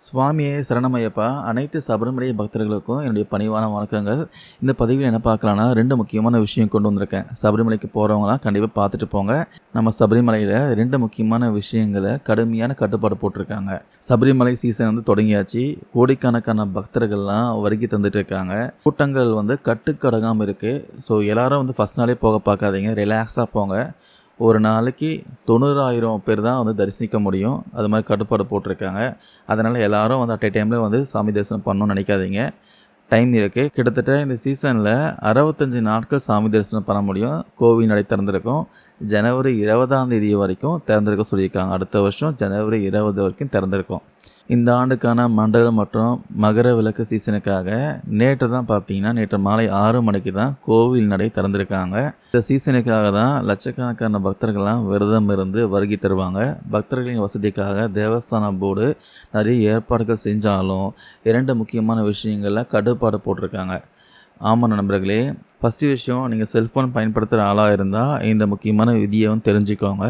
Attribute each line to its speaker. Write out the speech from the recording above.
Speaker 1: சுவாமியே சரணமையப்பா! அனைத்து சபரிமலை பக்தர்களுக்கும் என்னுடைய பணிவான வணக்கங்கள். இந்த பதிவில் என்ன பார்க்கலான்னா, 2 முக்கியமான விஷயம் கொண்டு வந்திருக்கேன். சபரிமலைக்கு போறவங்கலாம் கண்டிப்பா பார்த்துட்டு போங்க. நம்ம சபரிமலையில 2 முக்கியமான விஷயங்கள கடுமையான கட்டுப்பாடு போட்டிருக்காங்க. சபரிமலை சீசன் தொடங்கியாச்சு. கோடிக்கணக்கான பக்தர்கள்லாம் வருகை தந்துட்டு இருக்காங்க. கூட்டங்கள் கட்டுக்கடங்காம இருக்கு. ஸோ எல்லாரும் ஃபர்ஸ்ட் நாளே போக பார்க்காதீங்க. ரிலாக்ஸா போங்க. ஒரு நாளைக்கு 90,000 பேர் தான் தரிசிக்க முடியும். அது மாதிரி கட்டுப்பாடு போட்டிருக்காங்க. அதனால் எல்லாரும் அட் எ டைமில் சாமி தரிசனம் பண்ணணும்னு நினைக்காதீங்க. டைம் இருக்குது. கிட்டத்தட்ட இந்த சீசனில் 65 நாட்கள் சாமி தரிசனம் பண்ண முடியும். கோவில் நடை திறந்திருக்கும். ஜனவரி 20ஆம் தேதி வரைக்கும் திறந்திருக்க சொல்லியிருக்காங்க. அடுத்த வருஷம் ஜனவரி 20 வரைக்கும் திறந்திருக்கும். இந்த ஆண்டுக்கான மண்டல மற்றும் மகர விளக்கு சீசனுக்காக நேற்று மாலை 6 மணிக்கு தான் கோவில் நடை திறந்திருக்காங்க. இந்த சீசனுக்காக தான் லட்சக்கணக்கான பக்தர்கள்லாம் விரதம் இருந்து வருகை தருவாங்க. பக்தர்களின் வசதிக்காக தேவஸ்தான போர்டு நிறைய ஏற்பாடுகள் செஞ்சாலும் 2 முக்கியமான விஷயங்களில் கட்டுப்பாடு போட்டிருக்காங்க. ஆமாம் நண்பர்களே, ஃபஸ்ட்டு விஷயம், நீங்கள் செல்ஃபோன் பயன்படுத்துகிற ஆளாக இருந்தால் இந்த முக்கியமான விதியை தெரிஞ்சுக்கோங்க.